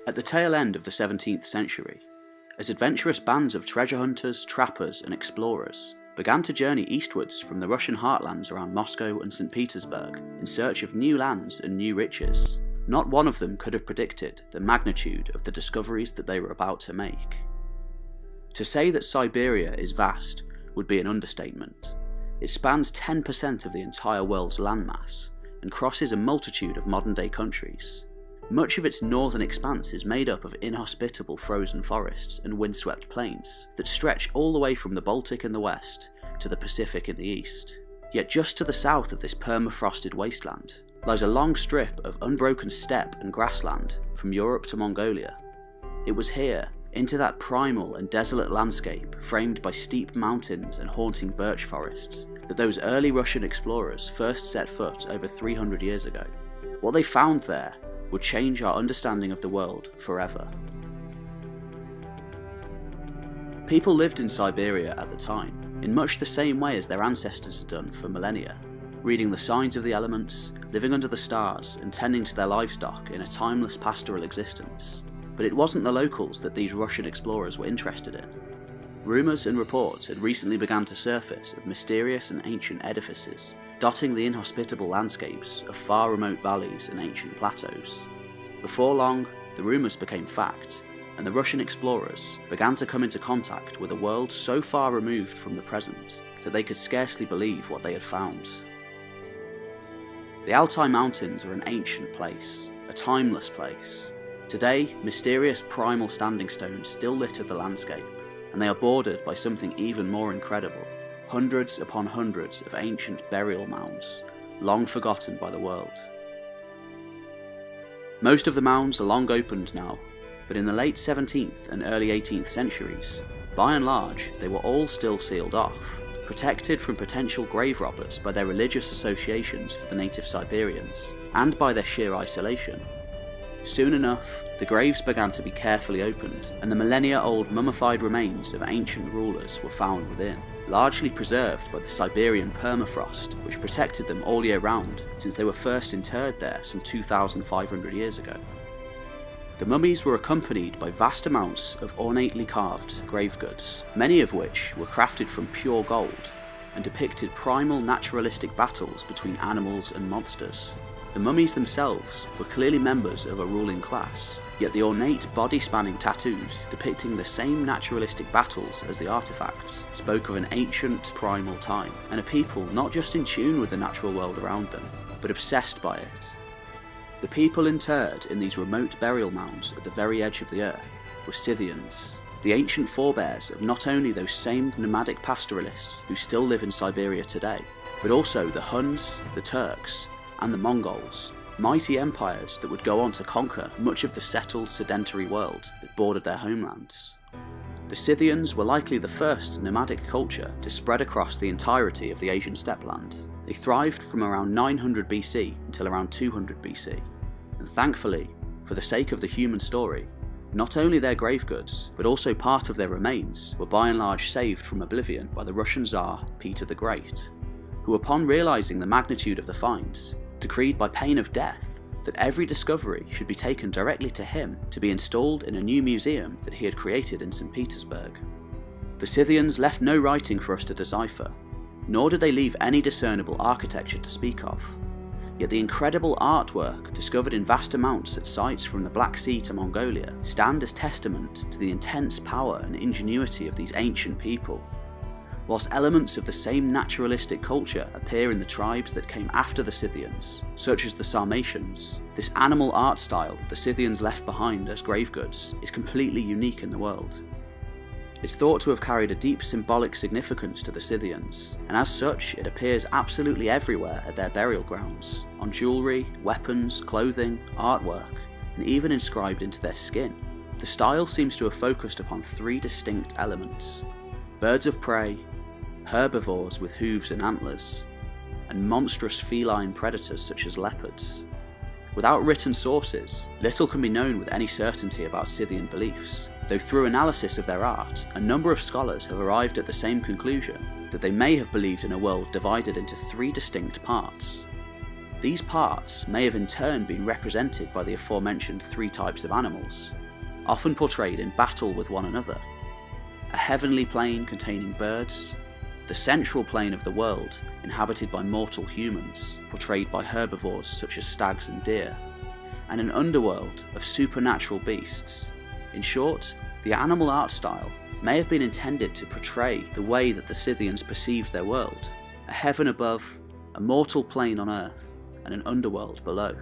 At the tail end of the 17th century, as adventurous bands of treasure hunters, trappers and explorers began to journey eastwards from the Russian heartlands around Moscow and St. Petersburg in search of new lands and new riches, not one of them could have predicted the magnitude of the discoveries that they were about to make. To say that Siberia is vast would be an understatement. It spans 10% of the entire world's landmass and crosses a multitude of modern-day countries. Much of its northern expanse is made up of inhospitable frozen forests and windswept plains that stretch all the way from the Baltic in the west to the Pacific in the east. Yet just to the south of this permafrosted wasteland lies a long strip of unbroken steppe and grassland from Europe to Mongolia. It was here, into that primal and desolate landscape framed by steep mountains and haunting birch forests, that those early Russian explorers first set foot over 300 years ago. What they found there would change our understanding of the world forever. People lived in Siberia at the time, in much the same way as their ancestors had done for millennia, reading the signs of the elements, living under the stars, and tending to their livestock in a timeless pastoral existence. But it wasn't the locals that these Russian explorers were interested in. Rumours and reports had recently begun to surface of mysterious and ancient edifices dotting the inhospitable landscapes of far remote valleys and ancient plateaus. Before long, the rumours became fact, and the Russian explorers began to come into contact with a world so far removed from the present that they could scarcely believe what they had found. The Altai Mountains are an ancient place, a timeless place. Today, mysterious primal standing stones still litter the landscape, and they are bordered by something even more incredible: hundreds upon hundreds of ancient burial mounds, long forgotten by the world. Most of the mounds are long opened now, but in the late 17th and early 18th centuries, by and large, they were all still sealed off, protected from potential grave robbers by their religious associations for the native Siberians, and by their sheer isolation. Soon enough, the graves began to be carefully opened, and the millennia-old mummified remains of ancient rulers were found within, largely preserved by the Siberian permafrost, which protected them all year round since they were first interred there some 2,500 years ago. The mummies were accompanied by vast amounts of ornately carved grave goods, many of which were crafted from pure gold, and depicted primal naturalistic battles between animals and monsters. The mummies themselves were clearly members of a ruling class, yet the ornate body-spanning tattoos depicting the same naturalistic battles as the artifacts spoke of an ancient primal time, and a people not just in tune with the natural world around them, but obsessed by it. The people interred in these remote burial mounds at the very edge of the earth were Scythians, the ancient forebears of not only those same nomadic pastoralists who still live in Siberia today, but also the Huns, the Turks, and the Mongols, mighty empires that would go on to conquer much of the settled sedentary world that bordered their homelands. The Scythians were likely the first nomadic culture to spread across the entirety of the Asian steppeland. They thrived from around 900 BC until around 200 BC, and thankfully, for the sake of the human story, not only their grave goods, but also part of their remains were by and large saved from oblivion by the Russian Tsar Peter the Great, who, upon realising the magnitude of the finds, decreed by pain of death that every discovery should be taken directly to him to be installed in a new museum that he had created in St. Petersburg. The Scythians left no writing for us to decipher, nor did they leave any discernible architecture to speak of. Yet the incredible artwork discovered in vast amounts at sites from the Black Sea to Mongolia stand as testament to the intense power and ingenuity of these ancient people. Whilst elements of the same naturalistic culture appear in the tribes that came after the Scythians, such as the Sarmatians, this animal art style that the Scythians left behind as grave goods is completely unique in the world. It's thought to have carried a deep symbolic significance to the Scythians, and as such it appears absolutely everywhere at their burial grounds, on jewellery, weapons, clothing, artwork, and even inscribed into their skin. The style seems to have focused upon three distinct elements: birds of prey, herbivores with hooves and antlers, and monstrous feline predators such as leopards. Without written sources, little can be known with any certainty about Scythian beliefs, though through analysis of their art, a number of scholars have arrived at the same conclusion, that they may have believed in a world divided into three distinct parts. These parts may have in turn been represented by the aforementioned 3 types of animals, often portrayed in battle with one another. A heavenly plane containing birds, the central plane of the world inhabited by mortal humans, portrayed by herbivores such as stags and deer, and an underworld of supernatural beasts. In short, the animal art style may have been intended to portray the way that the Scythians perceived their world: a heaven above, a mortal plane on earth, and an underworld below.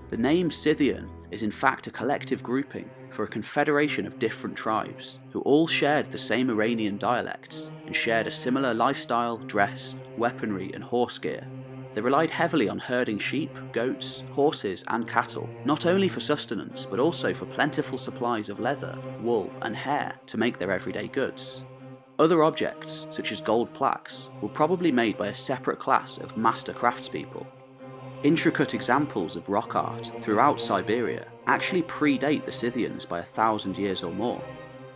The name Scythian is in fact a collective grouping for a confederation of different tribes who all shared the same Iranian dialects and shared a similar lifestyle, dress, weaponry and horse gear. They relied heavily on herding sheep, goats, horses and cattle, not only for sustenance but also for plentiful supplies of leather, wool and hair to make their everyday goods. Other objects, such as gold plaques, were probably made by a separate class of master craftspeople. Intricate examples of rock art throughout Siberia actually predate the Scythians by 1,000 years or more.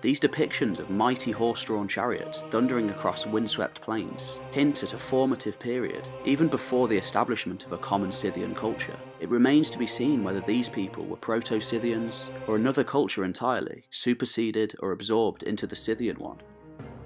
These depictions of mighty horse-drawn chariots thundering across windswept plains hint at a formative period, even before the establishment of a common Scythian culture. It remains to be seen whether these people were Proto-Scythians or another culture entirely, superseded or absorbed into the Scythian one.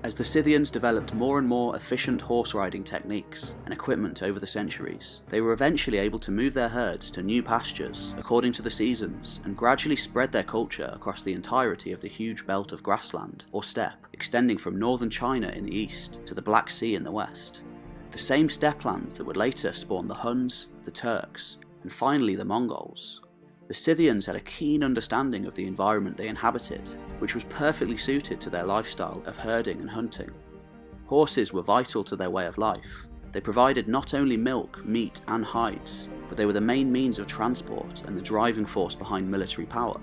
As the Scythians developed more and more efficient horse riding techniques and equipment over the centuries, they were eventually able to move their herds to new pastures according to the seasons and gradually spread their culture across the entirety of the huge belt of grassland, or steppe, extending from northern China in the east to the Black Sea in the west. The same steppe lands that would later spawn the Huns, the Turks, and finally the Mongols. The Scythians had a keen understanding of the environment they inhabited, which was perfectly suited to their lifestyle of herding and hunting. Horses were vital to their way of life. They provided not only milk, meat and hides, but they were the main means of transport and the driving force behind military power.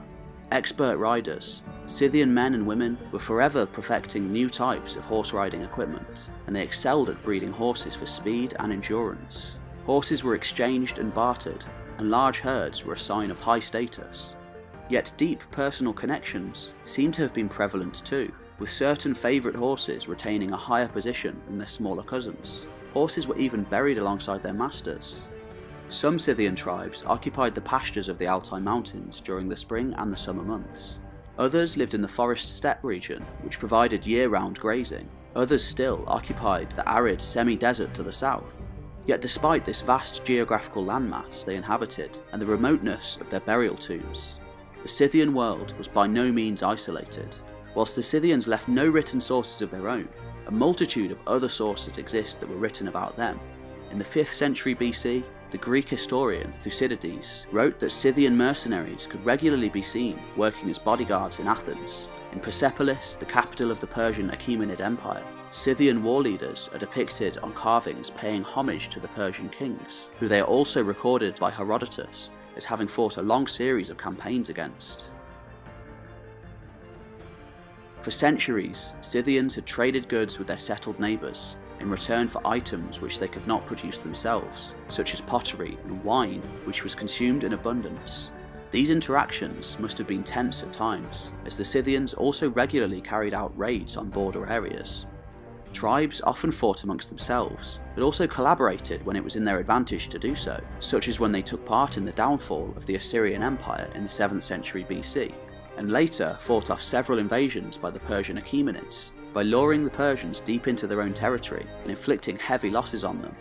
Expert riders, Scythian men and women were forever perfecting new types of horse riding equipment, and they excelled at breeding horses for speed and endurance. Horses were exchanged and bartered, and large herds were a sign of high status. Yet deep personal connections seem to have been prevalent too, with certain favourite horses retaining a higher position than their smaller cousins. Horses were even buried alongside their masters. Some Scythian tribes occupied the pastures of the Altai Mountains during the spring and the summer months. Others lived in the forest steppe region, which provided year-round grazing. Others still occupied the arid semi-desert to the south. Yet despite this vast geographical landmass they inhabited and the remoteness of their burial tombs, the Scythian world was by no means isolated. Whilst the Scythians left no written sources of their own, a multitude of other sources exist that were written about them. In the 5th century BC, the Greek historian Thucydides wrote that Scythian mercenaries could regularly be seen working as bodyguards in Athens. In Persepolis, the capital of the Persian Achaemenid Empire, Scythian war leaders are depicted on carvings paying homage to the Persian kings, who they are also recorded by Herodotus as having fought a long series of campaigns against. For centuries, Scythians had traded goods with their settled neighbours in return for items which they could not produce themselves, such as pottery and wine, which was consumed in abundance. These interactions must have been tense at times, as the Scythians also regularly carried out raids on border areas. Tribes often fought amongst themselves, but also collaborated when it was in their advantage to do so, such as when they took part in the downfall of the Assyrian Empire in the 7th century BC, and later fought off several invasions by the Persian Achaemenids, by luring the Persians deep into their own territory and inflicting heavy losses on them.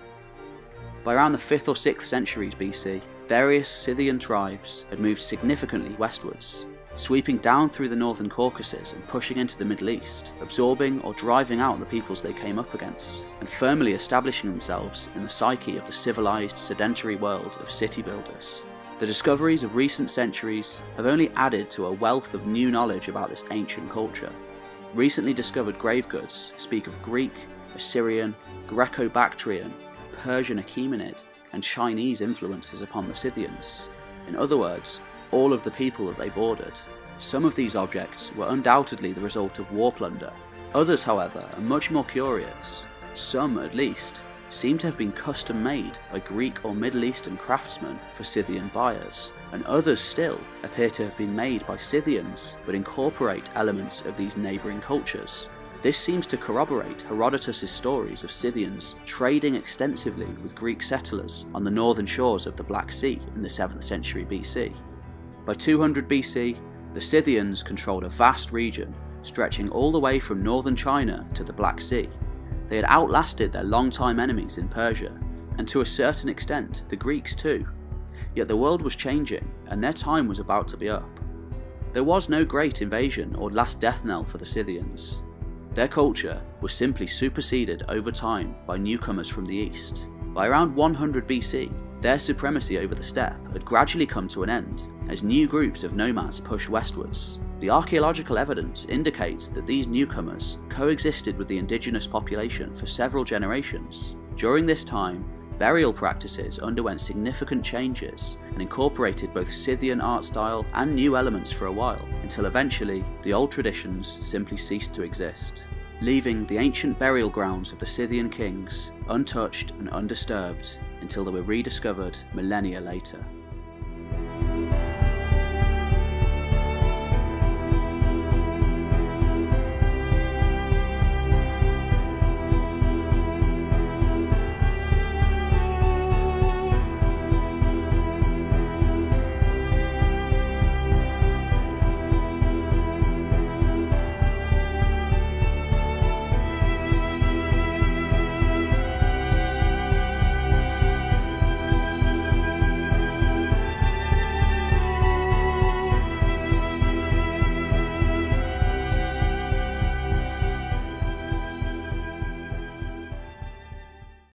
By around the 5th or 6th centuries BC, various Scythian tribes had moved significantly westwards, sweeping down through the northern Caucasus and pushing into the Middle East, absorbing or driving out the peoples they came up against, and firmly establishing themselves in the psyche of the civilized, sedentary world of city builders. The discoveries of recent centuries have only added to a wealth of new knowledge about this ancient culture. Recently discovered grave goods speak of Greek, Assyrian, Greco-Bactrian, Persian Achaemenid, and Chinese influences upon the Scythians. In other words, all of the people that they bordered. Some of these objects were undoubtedly the result of war plunder. Others, however, are much more curious. Some, at least, seem to have been custom made by Greek or Middle Eastern craftsmen for Scythian buyers, and others still appear to have been made by Scythians but incorporate elements of these neighbouring cultures. This seems to corroborate Herodotus' stories of Scythians trading extensively with Greek settlers on the northern shores of the Black Sea in the 7th century BC. By 200 BC, the Scythians controlled a vast region stretching all the way from northern China to the Black Sea. They had outlasted their longtime enemies in Persia, and to a certain extent the Greeks too. Yet the world was changing, and their time was about to be up. There was no great invasion or last death knell for the Scythians. Their culture was simply superseded over time by newcomers from the east. By around 100 BC, their supremacy over the steppe had gradually come to an end as new groups of nomads pushed westwards. The archaeological evidence indicates that these newcomers coexisted with the indigenous population for several generations. During this time, burial practices underwent significant changes and incorporated both Scythian art style and new elements for a while, until eventually the old traditions simply ceased to exist, leaving the ancient burial grounds of the Scythian kings untouched and undisturbed until they were rediscovered millennia later.